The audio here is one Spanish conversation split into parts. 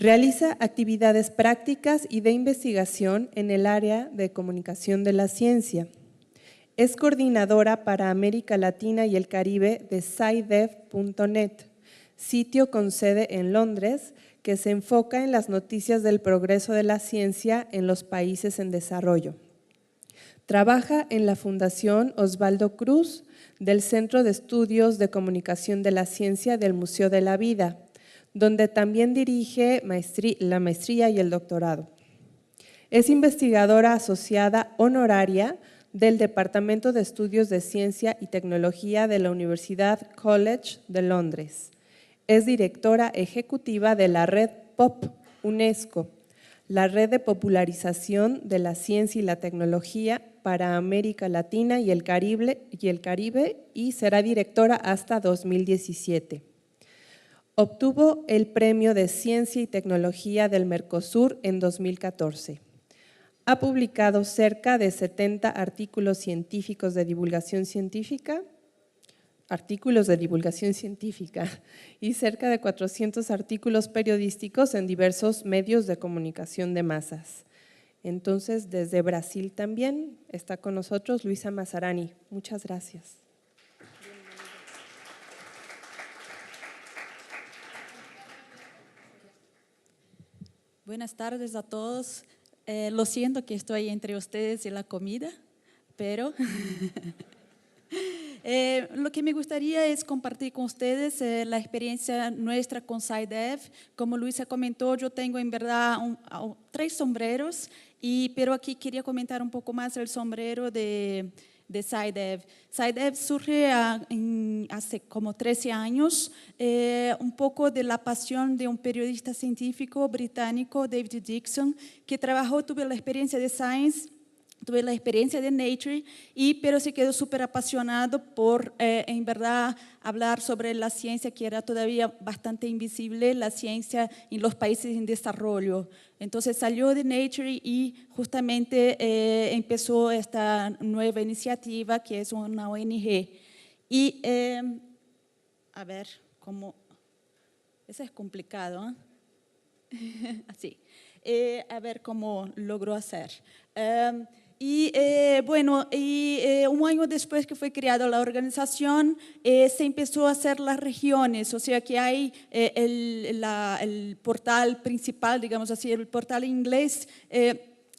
Realiza actividades prácticas y de investigación en el área de comunicación de la ciencia. Es coordinadora para América Latina y el Caribe de SciDev.net, sitio con sede en Londres que se enfoca en las noticias del progreso de la ciencia en los países en desarrollo. Trabaja en la Fundación Osvaldo Cruz del Centro de Estudios de Comunicación de la Ciencia del Museo de la Vida, donde también dirige la maestría y el doctorado. Es investigadora asociada honoraria del Departamento de Estudios de Ciencia y Tecnología de la Universidad College de Londres. Es directora ejecutiva de la Red POP UNESCO, la red de popularización de la ciencia y la tecnología para América Latina y el Caribe, y será directora hasta 2017. Obtuvo el Premio de Ciencia y Tecnología del Mercosur en 2014. Ha publicado cerca de 70 artículos científicos de divulgación científica, y cerca de 400 artículos periodísticos en diversos medios de comunicación de masas. Entonces, desde Brasil también está con nosotros Luisa Mazzarani. Muchas gracias. Buenas tardes a todos. Lo siento que estoy entre ustedes y la comida, pero lo que me gustaría es compartir con ustedes la experiencia nuestra con SciDev. Como Luisa comentó, yo tengo en verdad 3 sombreros, pero aquí quería comentar un poco más el sombrero de SciDev. SciDev surge hace como 13 años, un poco de la pasión de un periodista científico británico, David Dixon, que tuve la experiencia de Science, tuve la experiencia de Nature, pero se quedó súper apasionado por, en verdad, hablar sobre la ciencia que era todavía bastante invisible, la ciencia en los países en desarrollo. Entonces salió de Nature y justamente empezó esta nueva iniciativa que es una ONG. Y, a ver, cómo… Eso es complicado, ¿eh? Así. A ver cómo logró hacer. Un año después que fue creada la organización, se empezó a hacer las regiones, o sea que hay el portal principal, digamos así, el portal inglés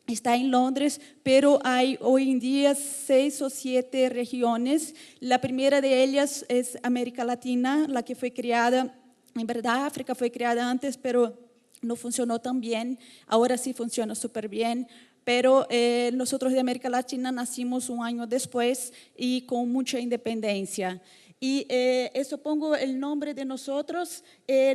está en Londres, pero hay hoy en día 6 o 7 regiones. La primera de ellas es América Latina, la que fue creada, en verdad África fue creada antes, pero no funcionó tan bien, ahora sí funciona súper bien. Pero nosotros de América Latina nacimos un año después y con mucha independencia. Y eso pongo el nombre de nosotros,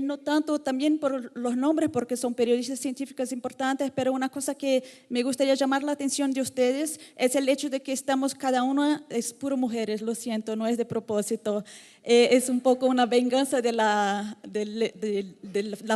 no tanto también por los nombres, porque son periodistas científicos importantes, pero una cosa que me gustaría llamar la atención de ustedes es el hecho de que estamos, cada una es puro mujeres, lo siento, no es de propósito. Es un poco una venganza de la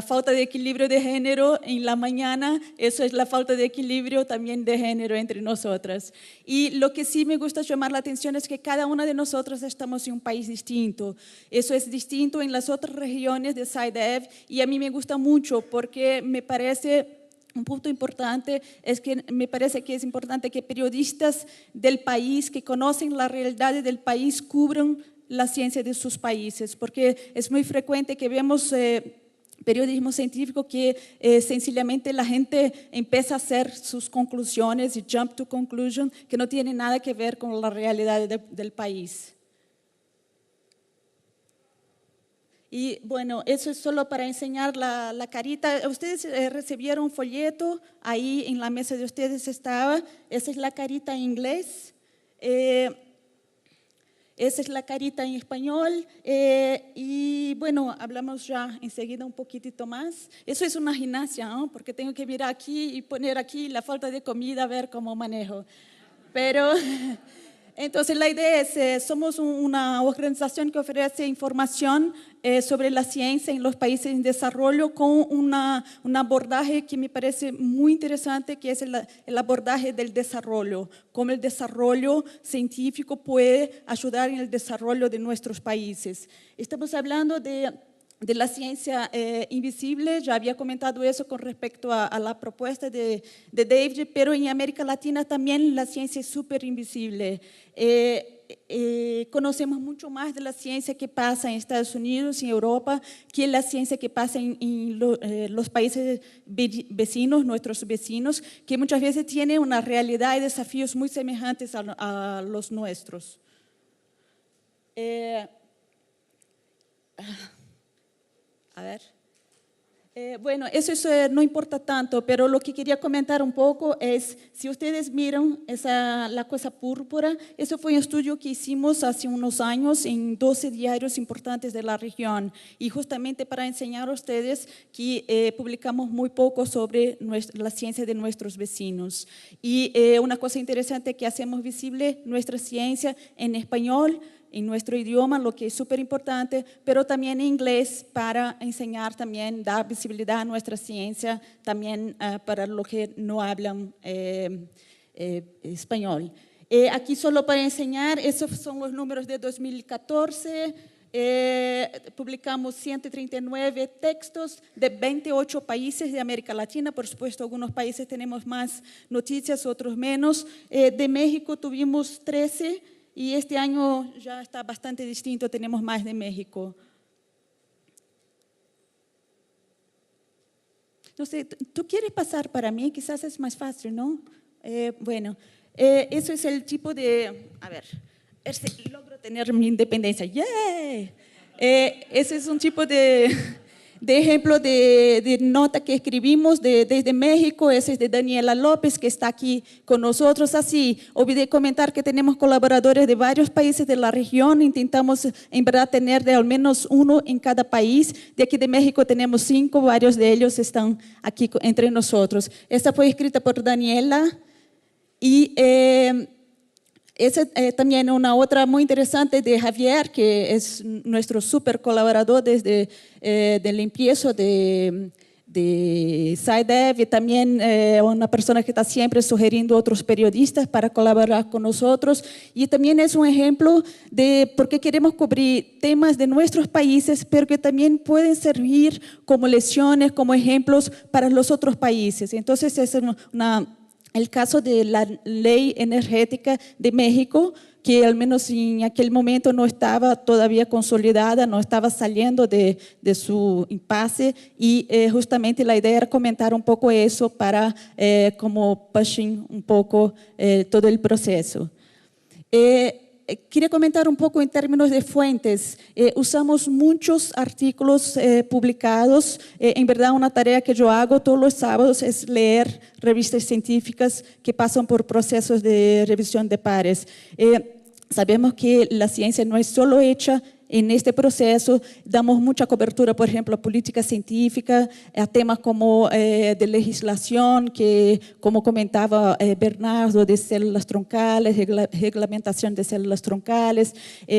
falta de equilibrio de género en la mañana. Eso es la falta de equilibrio también de género entre nosotras. Y lo que sí me gusta llamar la atención es que cada una de nosotras estamos en un país distinto. Eso es distinto en las otras regiones de SciDev y a mí me gusta mucho porque me parece… Un punto importante es que me parece que es importante que periodistas del país que conocen la realidad del país cubran la ciencia de sus países, porque es muy frecuente que vemos periodismo científico que sencillamente la gente empieza a hacer sus conclusiones y jump to conclusion que no tiene nada que ver con la realidad del país. Y bueno, eso es solo para enseñar la carita. Ustedes recibieron un folleto, ahí en la mesa de ustedes estaba, esa es la carita en inglés. Esa es la carita en español y bueno, hablamos ya enseguida un poquitito más. Eso es una gimnasia, ¿no? Porque tengo que mirar aquí y poner aquí la falta de comida, a ver cómo manejo. Pero entonces la idea es, somos una organización que ofrece información sobre la ciencia en los países en desarrollo con un abordaje que me parece muy interesante, que es el abordaje del desarrollo, cómo el desarrollo científico puede ayudar en el desarrollo de nuestros países. Estamos hablando de de la ciencia invisible. Ya había comentado eso con respecto a la propuesta de David, pero en América Latina también la ciencia es súper invisible. Conocemos mucho más de la ciencia que pasa en Estados Unidos y en Europa que la ciencia que pasa en los países vecinos, nuestros vecinos, que muchas veces tienen una realidad y desafíos muy semejantes a los nuestros. A ver. Bueno, eso no importa tanto, pero lo que quería comentar un poco es, si ustedes miran la cosa púrpura, eso fue un estudio que hicimos hace unos años en 12 diarios importantes de la región, y justamente para enseñar a ustedes que publicamos muy poco sobre la ciencia de nuestros vecinos. Y una cosa interesante que hacemos visible nuestra ciencia en español, en nuestro idioma, lo que es súper importante, pero también en inglés para enseñar también, dar visibilidad a nuestra ciencia, también para los que no hablan español. Aquí solo para enseñar, esos son los números de 2014, publicamos 139 textos de 28 países de América Latina. Por supuesto, algunos países tenemos más noticias, otros menos. De México tuvimos 13, y este año ya está bastante distinto, tenemos más de México. No sé, ¿tú quieres pasar para mí? Quizás es más fácil, ¿no? Bueno, eso es el tipo de… A ver, logro tener mi independencia. ¡Yay! Ese es un tipo de ejemplo de nota que escribimos desde México. Ese es de Daniela López, que está aquí con nosotros. Así, olvidé comentar que tenemos colaboradores de varios países de la región. Intentamos, en verdad, tener de al menos uno en cada país. De aquí de México tenemos 5, varios de ellos están aquí entre nosotros. Esta fue escrita por Daniela y… esa también una otra muy interesante de Javier, que es nuestro súper colaborador desde el empiezo de SciDev, y también una persona que está siempre sugiriendo otros periodistas para colaborar con nosotros. Y también es un ejemplo de por qué queremos cubrir temas de nuestros países, pero que también pueden servir como lecciones, como ejemplos para los otros países. Entonces es el caso de la ley energética de México, que al menos en aquel momento no estaba todavía consolidada, no estaba saliendo de su impasse, y justamente la idea era comentar un poco eso para como pushing un poco todo el proceso. Quería comentar un poco en términos de fuentes. Usamos muchos artículos publicados. En verdad, una tarea que yo hago todos los sábados es leer revistas científicas que pasan por procesos de revisión de pares. Sabemos que la ciencia no es solo hecha en este proceso, damos mucha cobertura, por ejemplo, a política científica, a temas como de legislación, que como comentaba Bernardo, de células troncales, reglamentación de células troncales,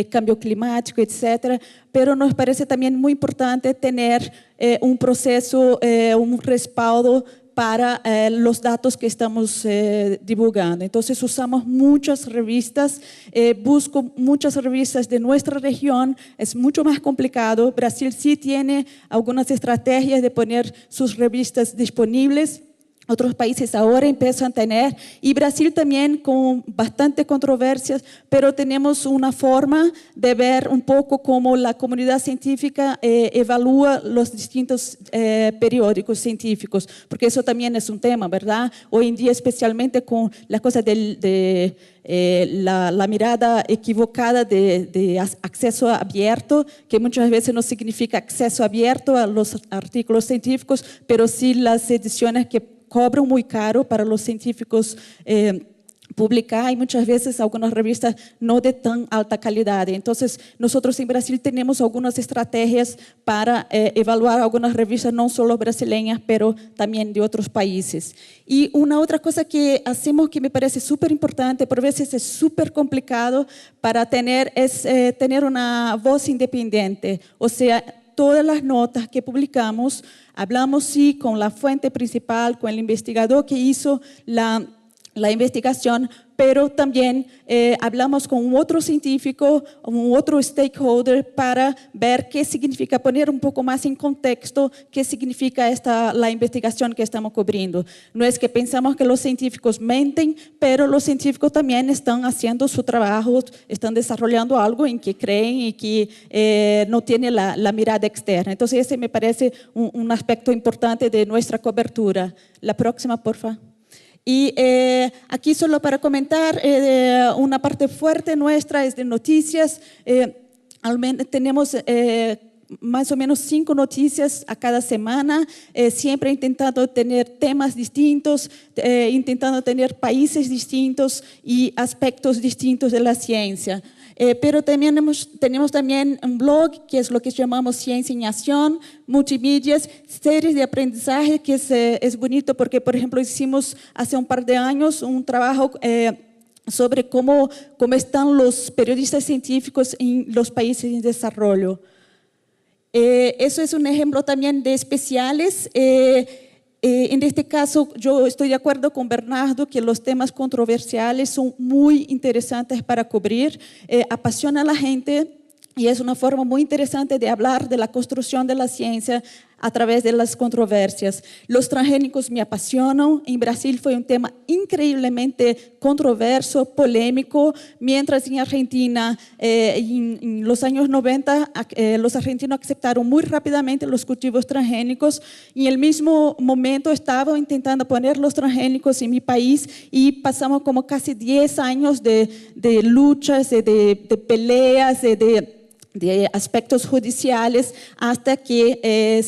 cambio climático, etcétera. Pero nos parece también muy importante tener un proceso, un respaldo para los datos que estamos divulgando. Entonces usamos muchas revistas, busco muchas revistas de nuestra región. Es mucho más complicado. Brasil sí tiene algunas estrategias de poner sus revistas disponibles. Otros países ahora empiezan a tener, y Brasil también con bastante controversias, pero tenemos una forma de ver un poco cómo la comunidad científica evalúa los distintos periódicos científicos, porque eso también es un tema, ¿verdad? Hoy en día, especialmente con la cosa de la mirada equivocada de acceso abierto, que muchas veces no significa acceso abierto a los artículos científicos, pero sí las ediciones que cobran muy caro para los científicos publicar, y muchas veces algunas revistas no de tan alta calidad. Entonces, nosotros en Brasil tenemos algunas estrategias para evaluar algunas revistas, no solo brasileñas, pero también de otros países. Y una otra cosa que hacemos que me parece súper importante, por veces es súper complicado para tener, es tener una voz independiente. O sea, todas las notas que publicamos, hablamos sí con la fuente principal, con el investigador que hizo la la investigación, pero también hablamos con un otro científico, un otro stakeholder para ver qué significa, poner un poco más en contexto qué significa la investigación que estamos cubriendo. No es que pensamos que los científicos menten, pero los científicos también están haciendo su trabajo, están desarrollando algo en que creen y que no tiene la mirada externa. Entonces ese me parece un aspecto importante de nuestra cobertura. La próxima, por favor. Y aquí solo para comentar, una parte fuerte nuestra es de noticias. Tenemos más o menos 5 noticias a cada semana, siempre intentando tener temas distintos, intentando tener países distintos y aspectos distintos de la ciencia. Pero también tenemos también un blog, que es lo que llamamos Ciencia en Acción, multimedias, series de aprendizaje, que es bonito porque, por ejemplo, hicimos hace un par de años un trabajo sobre cómo están los periodistas científicos en los países en desarrollo. Eso es un ejemplo también de especiales. En este caso, yo estoy de acuerdo con Bernardo que los temas controversiales son muy interesantes para cubrir, apasiona a la gente y es una forma muy interesante de hablar de la construcción de la ciencia a través de las controversias. Los transgénicos me apasionan. En Brasil fue un tema increíblemente controverso, polémico, mientras en Argentina, en los años 90, los argentinos aceptaron muy rápidamente los cultivos transgénicos y en el mismo momento estaba intentando poner los transgénicos en mi país y pasamos como casi 10 años de luchas, de peleas, de aspectos judiciales hasta que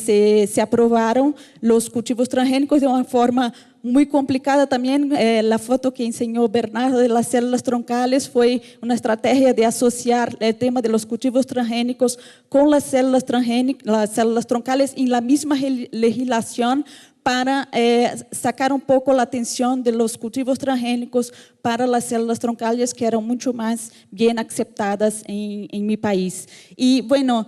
se aprobaron los cultivos transgénicos de una forma muy complicada. También la foto que enseñó Bernardo de las células troncales fue una estrategia de asociar el tema de los cultivos transgénicos con las células troncales en la misma legislación para sacar un poco la atención de los cultivos transgénicos para las células troncales que eran mucho más bien aceptadas en mi país. Y bueno,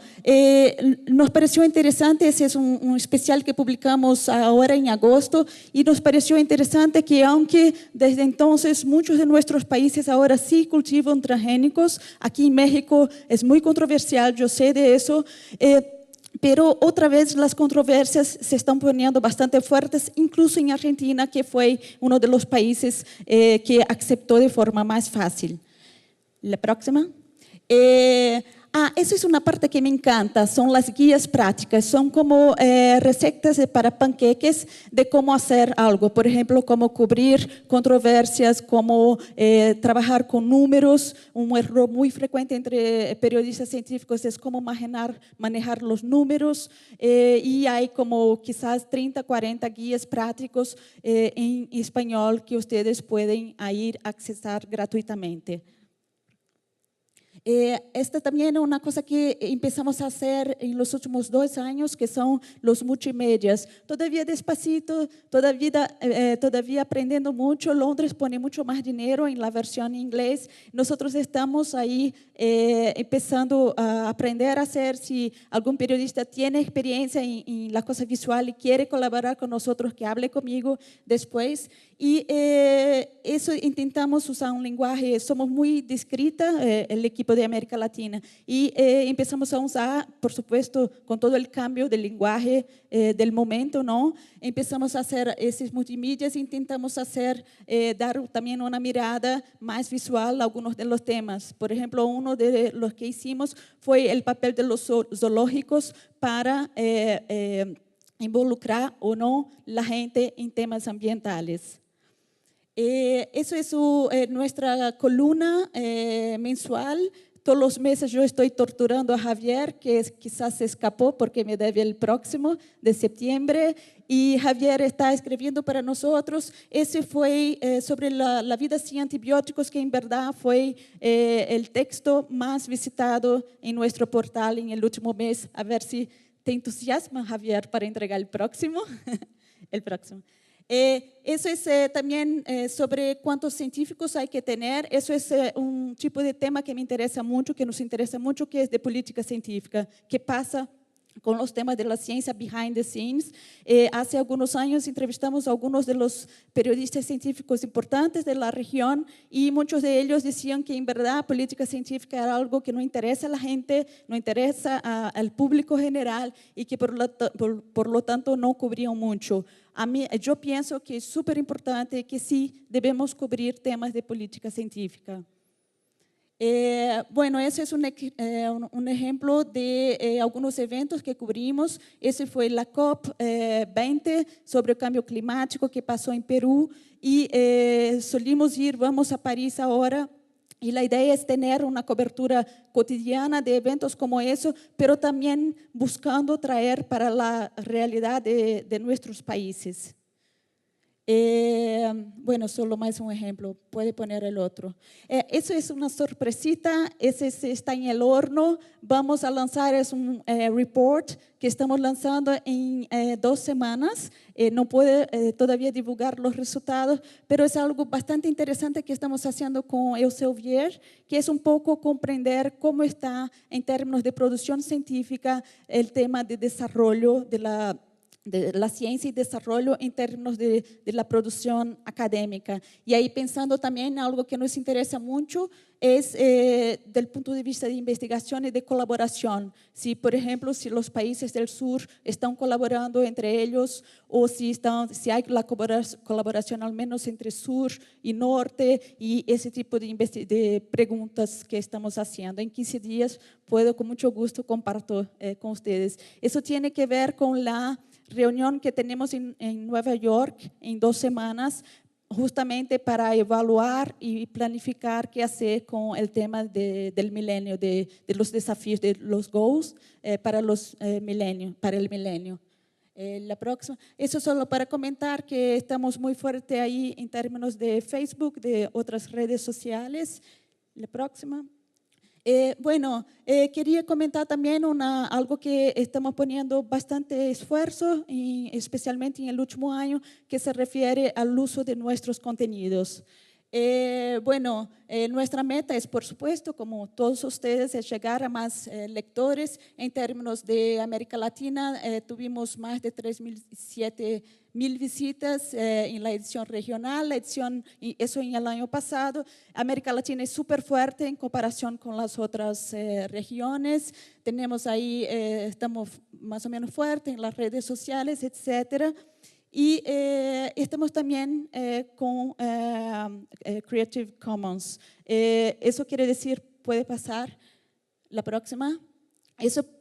nos pareció interesante, ese es un especial que publicamos ahora en agosto, y nos pareció interesante que aunque desde entonces muchos de nuestros países ahora sí cultivan transgénicos, aquí en México es muy controversial, yo sé de eso, pero otra vez las controversias se están poniendo bastante fuertes, incluso en Argentina, que fue uno de los países que aceptó de forma más fácil. La próxima. Eso es una parte que me encanta, son las guías prácticas, son como recetas para panqueques de cómo hacer algo, por ejemplo, cómo cubrir controversias, cómo trabajar con números. Un error muy frecuente entre periodistas científicos es cómo manejar los números, y hay como quizás 30, 40 guías prácticos en español que ustedes pueden ir a accesar gratuitamente. Esta también es una cosa que empezamos a hacer en los últimos 2 años, que son los multimedias. Todavía despacito, todavía aprendiendo mucho. Londres pone mucho más dinero en la versión en inglés. Nosotros estamos ahí empezando a aprender a hacer. Si algún periodista tiene experiencia en la cosa visual y quiere colaborar con nosotros, que hable conmigo después. Y eso intentamos usar un lenguaje, somos muy discreta, el equipo de América Latina, y empezamos a usar, por supuesto, con todo el cambio del lenguaje del momento, ¿no? Empezamos a hacer esas multimedias, intentamos dar también una mirada más visual a algunos de los temas. Por ejemplo, uno de los que hicimos fue el papel de los zoológicos para involucrar o no la gente en temas ambientales. Eso es nuestra columna mensual. Todos los meses yo estoy torturando a Javier, que quizás se escapó porque me debe el próximo de septiembre. Y Javier está escribiendo para nosotros. Ese fue sobre la vida sin antibióticos, que en verdad fue el texto más visitado en nuestro portal en el último mes. A ver si te entusiasma, Javier, para entregar el próximo. El próximo. Eso es también sobre cuántos científicos hay que tener. Eso es un tipo de tema que me interesa mucho, que nos interesa mucho, que es de política científica. ¿Qué pasa con los temas de la ciencia behind the scenes. Hace algunos años entrevistamos a algunos de los periodistas científicos importantes de la región y muchos de ellos decían que en verdad política científica era algo que no interesa a la gente, no interesa al público general y que por lo tanto no cubrían mucho. Yo pienso que es súper importante que sí debemos cubrir temas de política científica. Bueno, ese es un ejemplo de algunos eventos que cubrimos. Ese fue la COP20 sobre el cambio climático que pasó en Perú y vamos a París ahora. Y la idea es tener una cobertura cotidiana de eventos como eso, pero también buscando traer para la realidad de nuestros países. Bueno, solo más un ejemplo, puede poner el otro. Eso es una sorpresita, ese está en el horno. Vamos a lanzar, es un report que estamos lanzando en 2 semanas. No puede todavía divulgar los resultados, pero es algo bastante interesante que estamos haciendo con Elsevier, que es un poco comprender cómo está en términos de producción científica el tema de desarrollo de la ciencia y desarrollo en términos de la producción académica. Y ahí pensando también en algo que nos interesa mucho, es del punto de vista de investigación y de colaboración. Si, por ejemplo, si los países del sur están colaborando entre ellos o si hay la colaboración al menos entre sur y norte y ese tipo de preguntas que estamos haciendo. En 15 días puedo con mucho gusto compartir con ustedes. Eso tiene que ver con la reunión que tenemos en Nueva York en 2 semanas, justamente para evaluar y planificar qué hacer con el tema del milenio, de los desafíos, de los goals para el milenio. La próxima. Eso solo para comentar que estamos muy fuerte ahí en términos de Facebook, de otras redes sociales. La próxima. Bueno, quería comentar también algo que estamos poniendo bastante esfuerzo, especialmente en el último año, que se refiere al uso de nuestros contenidos. Bueno, nuestra meta es, por supuesto, como todos ustedes, es llegar a más lectores. En términos de América Latina, tuvimos más de 3.007.000 visitas en la edición regional, eso en el año pasado. América Latina es súper fuerte en comparación con las otras regiones. Tenemos ahí, estamos más o menos fuertes en las redes sociales, etcétera. Y estamos también con Creative Commons. Eso quiere decir, puede pasar la próxima.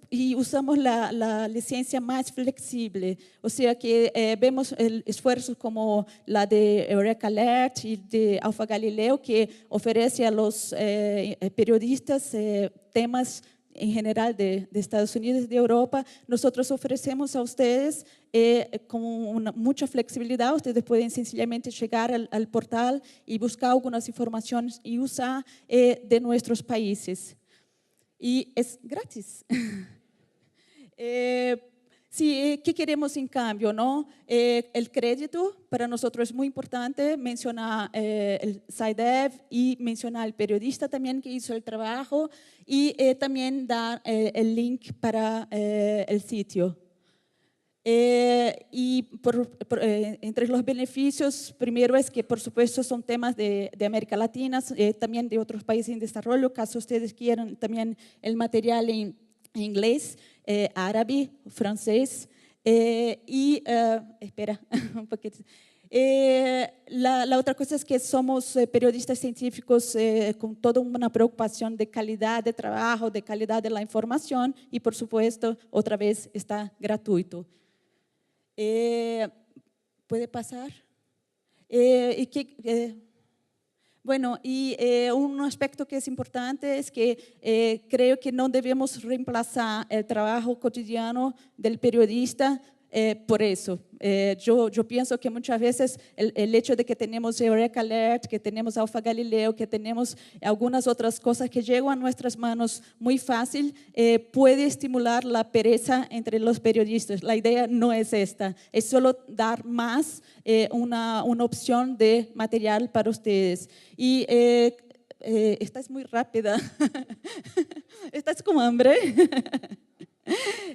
Y usamos la licencia más flexible, o sea que vemos esfuerzos como la de Eureka Alert y de Alpha Galileo, que ofrece a los periodistas temas en general de Estados Unidos y de Europa. Nosotros ofrecemos a ustedes con mucha flexibilidad. Ustedes pueden sencillamente llegar al portal y buscar algunas informaciones y usar de nuestros países. Y es gratis. Sí, ¿qué queremos en cambio, no? El crédito para nosotros es muy importante, mencionar el SciDev y mencionar al periodista también que hizo el trabajo y también dar el link para el sitio. Y entre los beneficios, primero es que por supuesto son temas de América Latina, también de otros países en desarrollo, caso ustedes quieran también el material en inglés, árabe, francés y, espera un poquito. La otra cosa es que somos periodistas científicos con toda una preocupación de calidad de trabajo, de calidad de la información y por supuesto, otra vez está gratuito. ¿Puede pasar? Bueno, y un aspecto que es importante es que creo que no debemos reemplazar el trabajo cotidiano del periodista por eso. Yo pienso que muchas veces el hecho de que tenemos Eureka Alert, que tenemos Alpha Galileo, que tenemos algunas otras cosas que llegan a nuestras manos muy fácil, puede estimular la pereza entre los periodistas. La idea no es esta, es solo dar más una opción de material para ustedes. Y estás muy rápida. ¿Estás con hambre?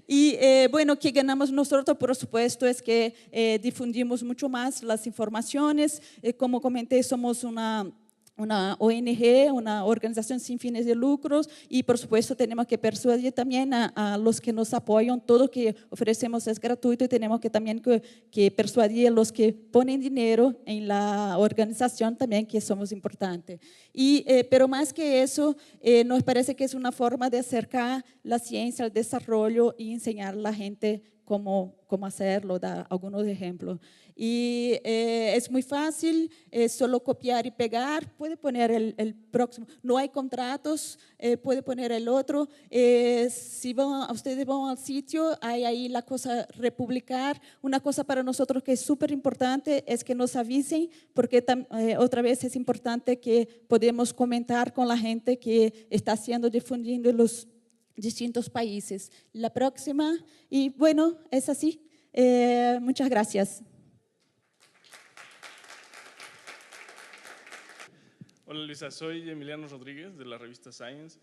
Y bueno, que ganamos nosotros, por supuesto, es que difundimos mucho más las informaciones. Como comenté, somos una ONG, una organización sin fines de lucros, y por supuesto tenemos que persuadir también a los que nos apoyan. Todo lo que ofrecemos es gratuito y tenemos que también que persuadir a los que ponen dinero en la organización también, que somos importantes. Pero más que eso, nos parece que es una forma de acercar la ciencia al desarrollo y enseñar a la gente cómo hacerlo, dar algunos ejemplos. Y es muy fácil, es solo copiar y pegar. Puede poner el próximo, no hay contratos, puede poner el otro. Si ustedes van al sitio, hay ahí la cosa republicar. Una cosa para nosotros que es súper importante es que nos avisen, porque otra vez es importante que podemos comentar con la gente que está siendo difundido en los distintos países. La próxima, y bueno, es así. Muchas gracias. Hola Luisa, soy Emiliano Rodríguez de la revista Science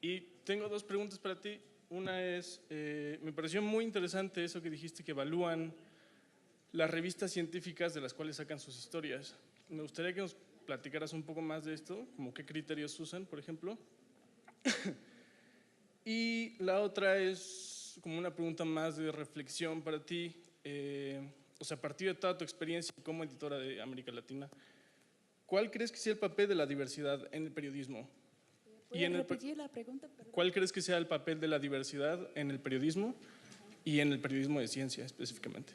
y tengo dos preguntas para ti. Una es, me pareció muy interesante eso que dijiste, que evalúan las revistas científicas de las cuales sacan sus historias. Me gustaría que nos platicaras un poco más de esto, como qué criterios usan, por ejemplo. Y la otra es como una pregunta más de reflexión para ti, o sea, a partir de toda tu experiencia como editora de América Latina, ¿cuál crees que sea el papel de la diversidad en el periodismo? ¿Puedes repetir la pregunta? Perdón. ¿Cuál crees que sea el papel de la diversidad en el periodismo y en el periodismo de ciencia específicamente?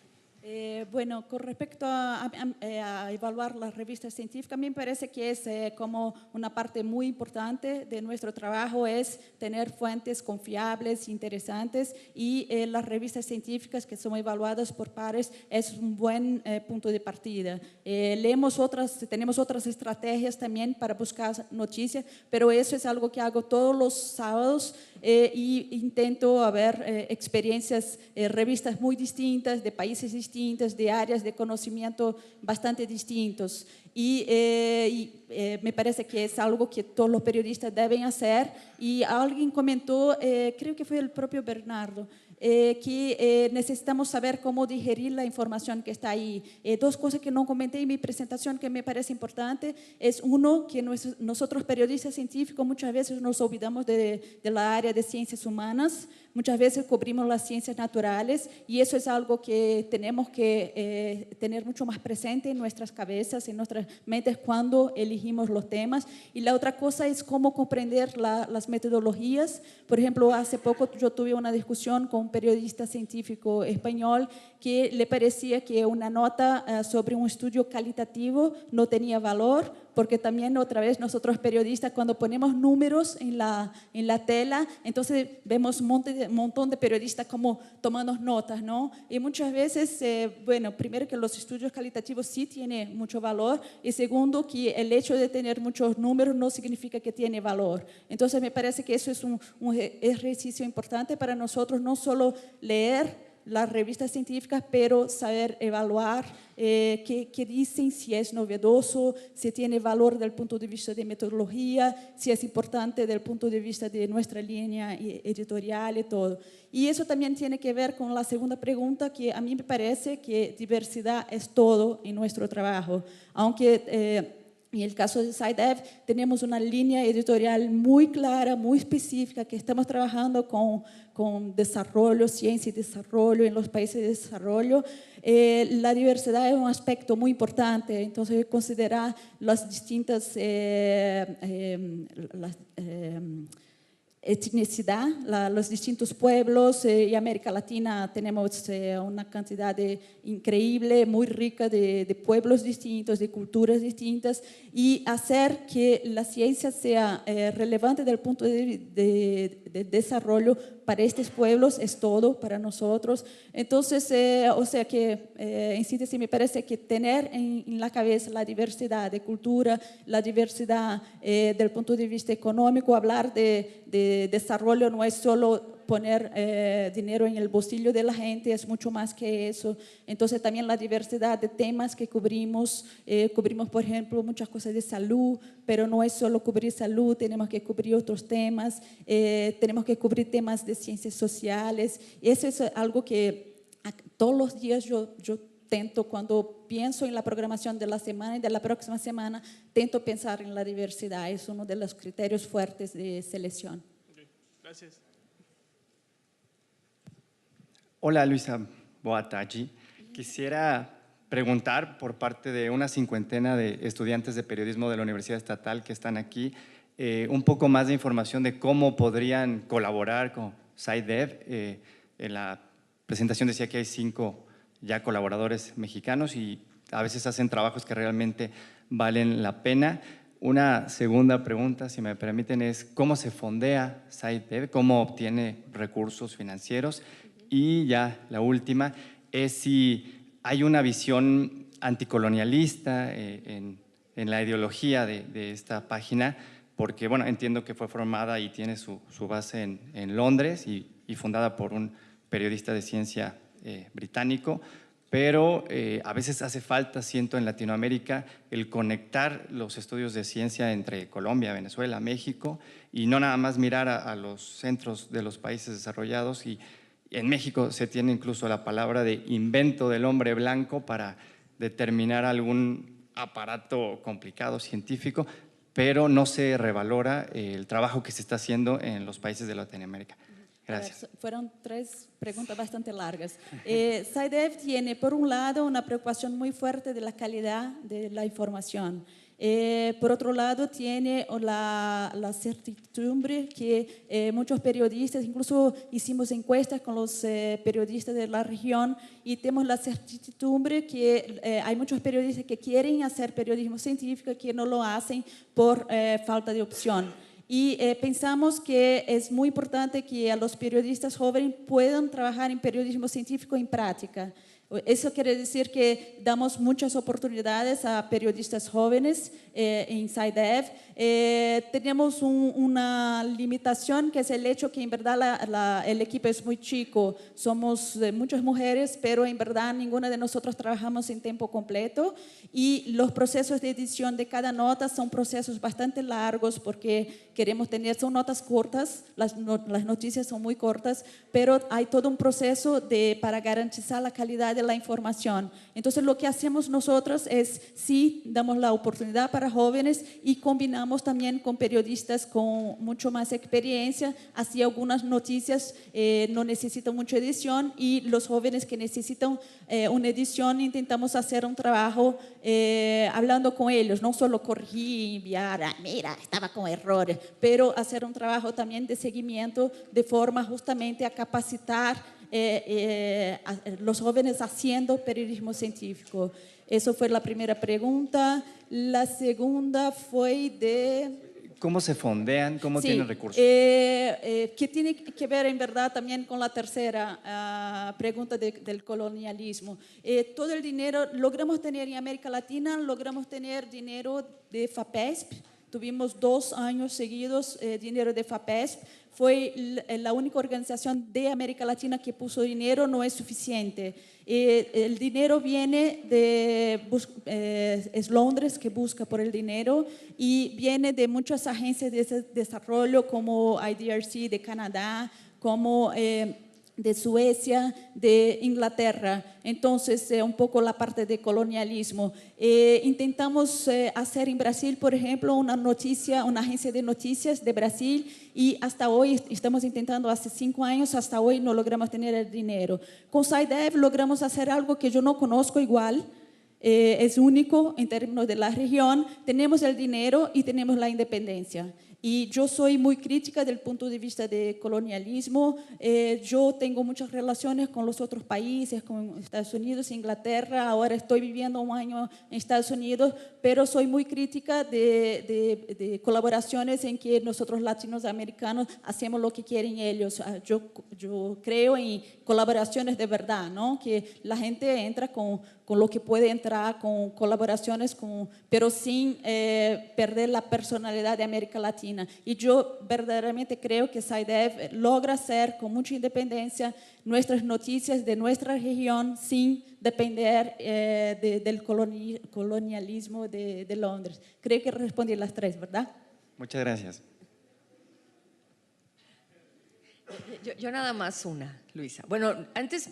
Bueno, con respecto a evaluar las revistas científicas, a mí me parece que es como una parte muy importante de nuestro trabajo, es tener fuentes confiables, interesantes, y las revistas científicas que son evaluadas por pares es un buen punto de partida. Tenemos otras estrategias también para buscar noticias, pero eso es algo que hago todos los sábados y intento ver experiencias, revistas muy distintas, de países distintos, de áreas de conocimiento bastante distintos. Me parece que es algo que todos los periodistas deben hacer. Y alguien comentó, creo que fue el propio Bernardo, que necesitamos saber cómo digerir la información que está ahí. Dos cosas que no comenté en mi presentación que me parece importante es, uno, que nosotros periodistas científicos muchas veces nos olvidamos de la área de ciencias humanas, muchas veces cubrimos las ciencias naturales, y eso es algo que tenemos que tener mucho más presente en nuestras cabezas, en nuestras mentes cuando elegimos los temas. Y la otra cosa es cómo comprender las metodologías. Por ejemplo, hace poco yo tuve una discusión con un periodista científico español que le parecía que una nota sobre un estudio calitativo no tenía valor, porque también otra vez nosotros periodistas cuando ponemos números en la tela, entonces vemos un montón de periodistas como tomando notas, ¿no? Y muchas veces, bueno, primero que los estudios calitativos sí tienen mucho valor, y segundo que el hecho de tener muchos números no significa que tiene valor. Entonces me parece que eso es un ejercicio importante para nosotros, no solo leer las revistas científicas, pero saber evaluar qué dicen, si es novedoso, si tiene valor desde el punto de vista de metodología, si es importante desde el punto de vista de nuestra línea editorial y todo. Y eso también tiene que ver con la segunda pregunta, que a mí me parece que diversidad es todo en nuestro trabajo, aunque en el caso de SciDev tenemos una línea editorial muy clara, muy específica, que estamos trabajando con desarrollo, ciencia y desarrollo en los países de desarrollo. La diversidad es un aspecto muy importante, entonces considerar las distintas etnicidad, los distintos pueblos, y América Latina tenemos una cantidad increíble, muy rica de pueblos distintos, de culturas distintas, y hacer que la ciencia sea relevante desde el punto de desarrollo para estos pueblos es todo para nosotros. Entonces, o sea que en síntesis me parece que tener en la cabeza la diversidad de cultura, la diversidad del punto de vista económico, hablar de desarrollo no es solo poner dinero en el bolsillo de la gente, es mucho más que eso. Entonces también la diversidad de temas que cubrimos, por ejemplo muchas cosas de salud, pero no es solo cubrir salud, tenemos que cubrir otros temas, tenemos que cubrir temas de ciencias sociales, y eso es algo que todos los días yo tento, cuando pienso en la programación de la semana y de la próxima semana, tento pensar en la diversidad, es uno de los criterios fuertes de selección. Okay, gracias. Hola Luisa, boa tarde. Quisiera preguntar por parte de una cincuentena de estudiantes de periodismo de la Universidad Estatal que están aquí, un poco más de información de cómo podrían colaborar con SciDev. En la presentación decía que hay 5 ya colaboradores mexicanos y a veces hacen trabajos que realmente valen la pena. Una segunda pregunta, si me permiten, es ¿cómo se fondea SciDev? ¿Cómo obtiene recursos financieros? Y ya la última es si hay una visión anticolonialista en la ideología de esta página, porque bueno, entiendo que fue formada y tiene su base en Londres y fundada por un periodista de ciencia británico, pero a veces hace falta, siento, en Latinoamérica el conectar los estudios de ciencia entre Colombia, Venezuela, México, y no nada más mirar a los centros de los países desarrollados. Y en México se tiene incluso la palabra de invento del hombre blanco para determinar algún aparato complicado científico, pero no se revalora el trabajo que se está haciendo en los países de Latinoamérica. Gracias. Ver, fueron 3 preguntas bastante largas. SciDev tiene, por un lado, una preocupación muy fuerte de la calidad de la información. Por otro lado, tiene la certidumbre que muchos periodistas, incluso hicimos encuestas con los periodistas de la región y tenemos la certidumbre que hay muchos periodistas que quieren hacer periodismo científico que no lo hacen por falta de opción. Y pensamos que es muy importante que a los periodistas jóvenes puedan trabajar en periodismo científico en práctica. Eso quiere decir que damos muchas oportunidades a periodistas jóvenes en SciDev. Tenemos una limitación que es el hecho que en verdad el equipo es muy chico. Somos muchas mujeres, pero en verdad ninguna de nosotros trabajamos en tiempo completo y los procesos de edición de cada nota son procesos bastante largos porque queremos tener, son notas cortas, las noticias son muy cortas, pero hay todo un proceso para garantizar la calidad de la información. Entonces lo que hacemos nosotros es, sí, damos la oportunidad para jóvenes y combinamos también con periodistas con mucho más experiencia, así algunas noticias no necesitan mucha edición y los jóvenes que necesitan una edición intentamos hacer un trabajo hablando con ellos, no solo corregir y enviar, mira, estaba con errores, pero hacer un trabajo también de seguimiento de forma justamente a capacitar a los jóvenes haciendo periodismo científico. Eso fue la primera pregunta. La segunda fue de... ¿Cómo se fondean? ¿Cómo tienen recursos? Que tiene que ver en verdad también con la tercera pregunta del colonialismo. Todo el dinero, logramos tener en América Latina, logramos tener dinero de FAPESP. Tuvimos 2 años seguidos dinero de FAPESP. Fue la única organización de América Latina que puso dinero, no es suficiente. El dinero viene es Londres que busca por el dinero y viene de muchas agencias de desarrollo como IDRC de Canadá, como de Suecia, de Inglaterra. Entonces, un poco la parte de colonialismo. Intentamos hacer en Brasil, por ejemplo, una agencia de noticias de Brasil y hasta hoy, estamos intentando hace 5 años, hasta hoy no logramos tener el dinero. Con SciDev logramos hacer algo que yo no conozco igual, es único en términos de la región, tenemos el dinero y tenemos la independencia. Y yo soy muy crítica del punto de vista de colonialismo. Yo tengo muchas relaciones con los otros países, con Estados Unidos, Inglaterra. Ahora estoy viviendo 1 año en Estados Unidos, pero soy muy crítica de colaboraciones en que nosotros latinoamericanos hacemos lo que quieren ellos. Yo creo en colaboraciones de verdad, ¿no? Que la gente entra con con lo que puede entrar, con colaboraciones, pero sin perder la personalidad de América Latina. Y yo verdaderamente creo que SciDev logra hacer con mucha independencia nuestras noticias de nuestra región sin depender del colonialismo de Londres. Creo que respondí las tres, ¿verdad? Muchas gracias. Yo nada más una, Luisa. Bueno, antes,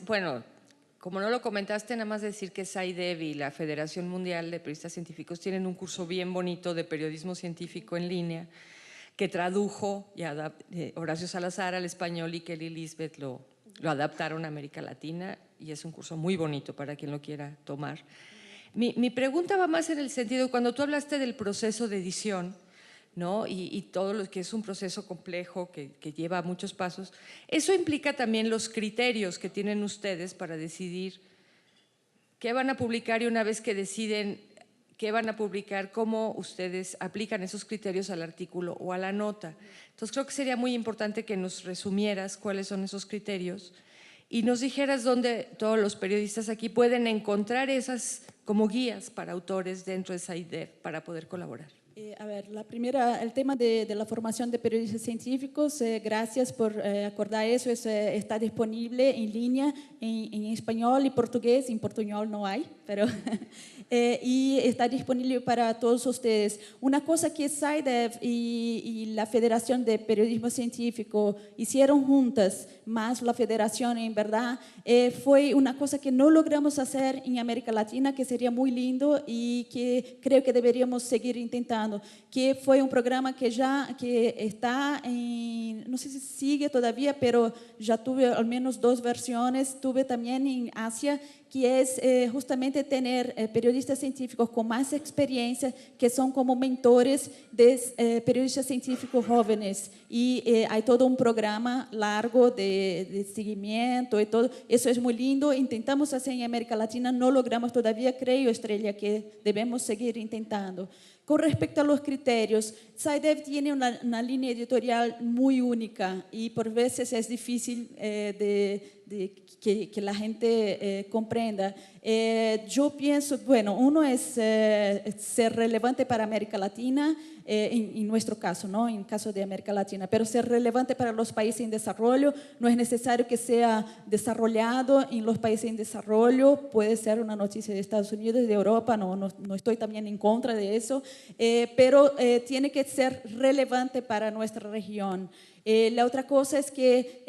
como no lo comentaste, nada más decir que SciDev y la Federación Mundial de Periodistas Científicos tienen un curso bien bonito de periodismo científico en línea que tradujo Horacio Salazar al español y Kelly Lisbeth lo adaptaron a América Latina y es un curso muy bonito para quien lo quiera tomar. Mi pregunta va más en el sentido, cuando tú hablaste del proceso de edición, ¿no? Y todo lo que es un proceso complejo que lleva muchos pasos, eso implica también los criterios que tienen ustedes para decidir qué van a publicar y una vez que deciden qué van a publicar, cómo ustedes aplican esos criterios al artículo o a la nota. Entonces creo que sería muy importante que nos resumieras cuáles son esos criterios y nos dijeras dónde todos los periodistas aquí pueden encontrar esas como guías para autores dentro de SciDev para poder colaborar. A ver, la primera, el tema de la formación de periodistas científicos, gracias por acordar eso, está disponible en línea en español y portugués, en portuñol no hay, pero y está disponible para todos ustedes. Una cosa que SciDev y la Federación de Periodismo Científico hicieron juntas, más la Federación en verdad, fue una cosa que no logramos hacer en América Latina, que sería muy lindo y que creo que deberíamos seguir intentando, que fue un programa que está en, no sé si sigue todavía, pero ya tuve al menos 2 versiones, tuve también en Asia, que es justamente tener periodistas científicos con más experiencia, que son como mentores de periodistas científicos jóvenes. Y hay todo un programa largo de seguimiento y todo. Eso es muy lindo. Intentamos hacer en América Latina, no logramos todavía, creo, Estrella, que debemos seguir intentando. Con respecto a los criterios, SciDev tiene una línea editorial muy única y por veces es difícil que la gente comprenda. Yo pienso, bueno, uno es ser relevante para América Latina, en nuestro caso, ¿no? En el caso de América Latina, pero ser relevante para los países en desarrollo, no es necesario que sea desarrollado en los países en desarrollo, puede ser una noticia de Estados Unidos, de Europa, no estoy también en contra de eso, pero tiene que ser relevante para nuestra región. La otra cosa es que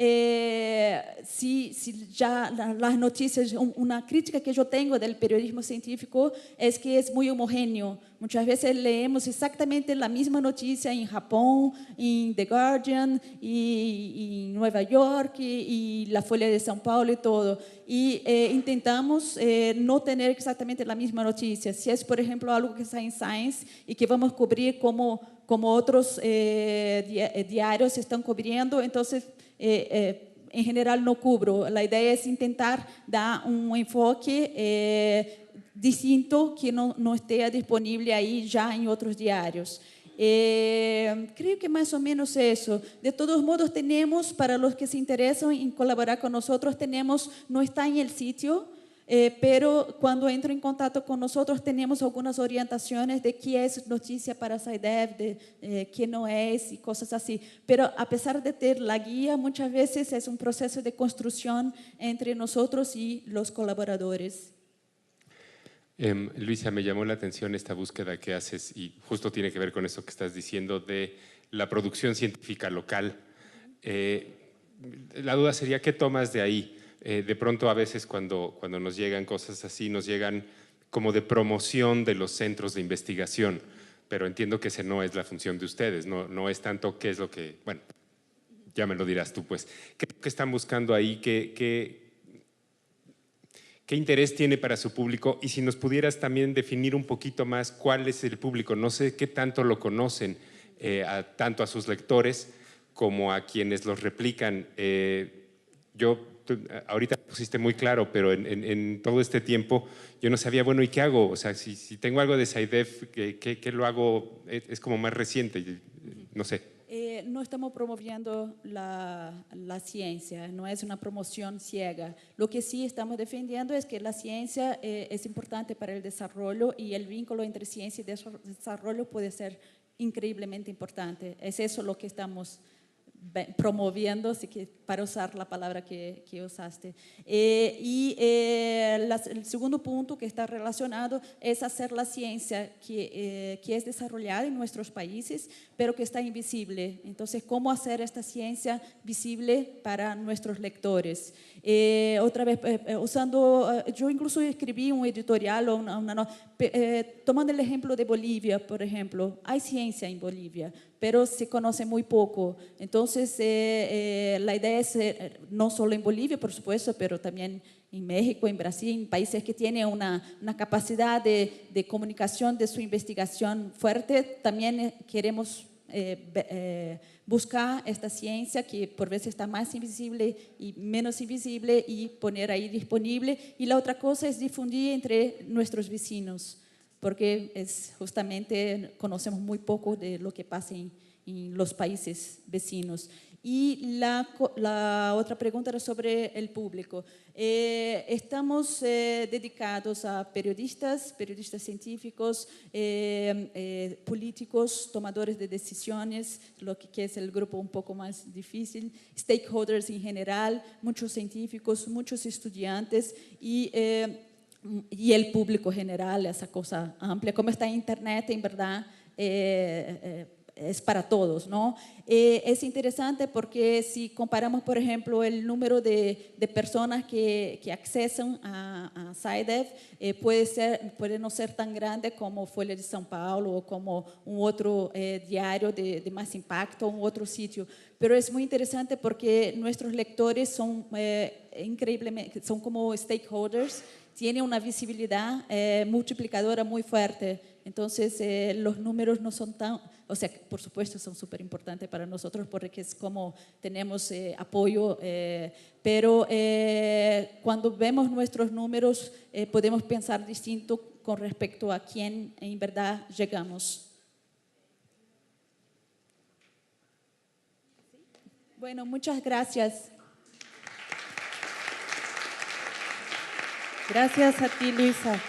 si ya las noticias, una crítica que yo tengo del periodismo científico es que es muy homogéneo. Muchas veces leemos exactamente la misma noticia en Japón, en The Guardian, y en Nueva York, y la Folha de São Paulo y todo. Y intentamos no tener exactamente la misma noticia. Si es, por ejemplo, algo que está en Science y que vamos a cubrir como otros diarios están cubriendo, entonces en general no cubro. La idea es intentar dar un enfoque distinto que no esté disponible ahí ya en otros diarios. Creo que más o menos eso. De todos modos tenemos, para los que se interesan en colaborar con nosotros, no está en el sitio, pero cuando entro en contacto con nosotros tenemos algunas orientaciones de qué es noticia para SciDev, de qué no es y cosas así. Pero a pesar de tener la guía, muchas veces es un proceso de construcción entre nosotros y los colaboradores. Luisa, me llamó la atención esta búsqueda que haces y justo tiene que ver con eso que estás diciendo de la producción científica local. La duda sería, ¿qué tomas de ahí? De pronto a veces cuando nos llegan cosas así, nos llegan como de promoción de los centros de investigación, pero entiendo que esa no es la función de ustedes, no es tanto qué es lo que, bueno, ya me lo dirás tú pues, ¿qué están buscando ahí? ¿Qué interés tiene para su público? Y si nos pudieras también definir un poquito más cuál es el público, no sé qué tanto lo conocen, tanto a sus lectores como a quienes los replican. Tú ahorita pusiste muy claro, pero en todo este tiempo yo no sabía, bueno, ¿y qué hago? O sea, si tengo algo de SciDev, ¿qué lo hago? Es como más reciente, no sé. no estamos promoviendo la ciencia, no es una promoción ciega. Lo que sí estamos defendiendo es que la ciencia es importante para el desarrollo y el vínculo entre ciencia y desarrollo puede ser increíblemente importante. Es eso lo que estamos promoviendo, así que para usar la palabra que usaste. El segundo punto que está relacionado es hacer la ciencia que es desarrollada en nuestros países, pero que está invisible. Entonces, ¿cómo hacer esta ciencia visible para nuestros lectores? Otra vez, yo incluso escribí un editorial, tomando el ejemplo de Bolivia, por ejemplo. Hay ciencia en Bolivia, pero se conoce muy poco. Entonces, la idea es, no solo en Bolivia, por supuesto, pero también en México, en Brasil, en países que tienen una capacidad de comunicación de su investigación fuerte, también queremos buscar esta ciencia que por veces está más invisible y menos invisible y poner ahí disponible. Y la otra cosa es difundir entre nuestros vecinos, porque justamente conocemos muy poco de lo que pasa en los países vecinos. Y la otra pregunta era sobre el público. Estamos dedicados a periodistas científicos, políticos, tomadores de decisiones, lo que es el grupo un poco más difícil, stakeholders en general, muchos científicos, muchos estudiantes y el público general, esa cosa amplia. Como está en Internet, en verdad, es para todos, ¿no? Es interesante porque si comparamos, por ejemplo, el número de personas que accesan a SciDev, puede no ser tan grande como Folha de São Paulo o como un otro diario de más impacto, un otro sitio. Pero es muy interesante porque nuestros lectores son increíblemente, son como stakeholders, tienen una visibilidad multiplicadora muy fuerte. Entonces, los números no son tan, o sea, por supuesto son súper importantes para nosotros porque es como tenemos apoyo, pero cuando vemos nuestros números podemos pensar distinto con respecto a quién en verdad llegamos. Bueno, muchas gracias. Gracias a ti, Luisa.